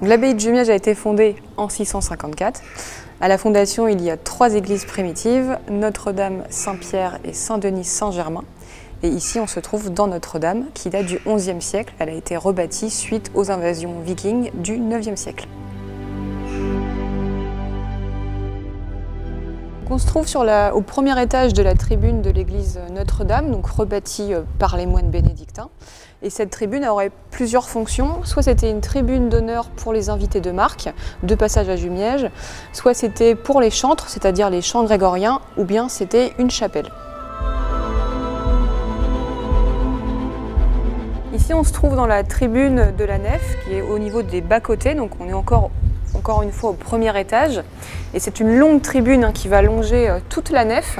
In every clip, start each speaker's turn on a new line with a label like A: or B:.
A: L'abbaye de Jumièges a été fondée en 654. À la fondation, il y a 3 églises primitives, Notre-Dame, Saint-Pierre et Saint-Denis Saint-Germain. Et ici, on se trouve dans Notre-Dame, qui date du XIe siècle. Elle a été rebâtie suite aux invasions vikings du IXe siècle. On se trouve au premier étage de la tribune de l'église Notre-Dame, donc rebâtie par les moines bénédictins. Et cette tribune aurait plusieurs fonctions. Soit c'était une tribune d'honneur pour les invités de marque, de passage à Jumièges, soit c'était pour les chantres, c'est-à-dire les chants grégoriens, ou bien c'était une chapelle. Ici, on se trouve dans la tribune de la nef, qui est au niveau des bas-côtés, donc on est encore une fois au premier étage. Et c'est une longue tribune qui va longer toute la nef.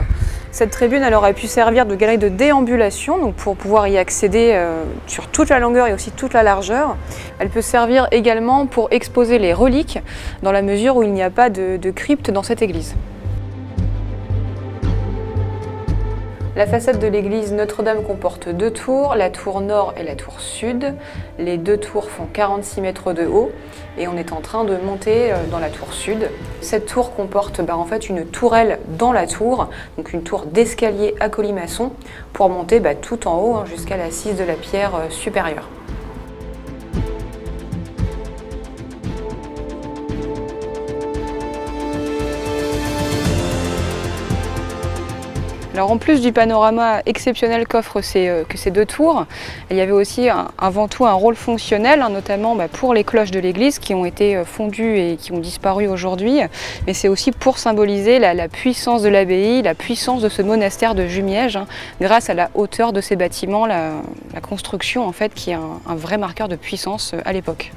A: Cette tribune, elle aurait pu servir de galerie de déambulation, donc pour pouvoir y accéder sur toute la longueur et aussi toute la largeur. Elle peut servir également pour exposer les reliques, dans la mesure où il n'y a pas de crypte dans cette église. La façade de l'église Notre-Dame comporte 2 tours, la tour nord et la tour sud. Les 2 tours font 46 mètres de haut et on est en train de monter dans la tour sud. Cette tour comporte en fait une tourelle dans la tour, donc une tour d'escalier à colimaçon pour monter tout en haut jusqu'à l'assise de la pierre supérieure. Alors en plus du panorama exceptionnel qu'offrent ces 2 tours, il y avait aussi avant tout un rôle fonctionnel, notamment pour les cloches de l'église qui ont été fondues et qui ont disparu aujourd'hui. Mais c'est aussi pour symboliser la puissance de l'abbaye, la puissance de ce monastère de Jumièges, grâce à la hauteur de ces bâtiments, la construction en fait qui est un vrai marqueur de puissance à l'époque.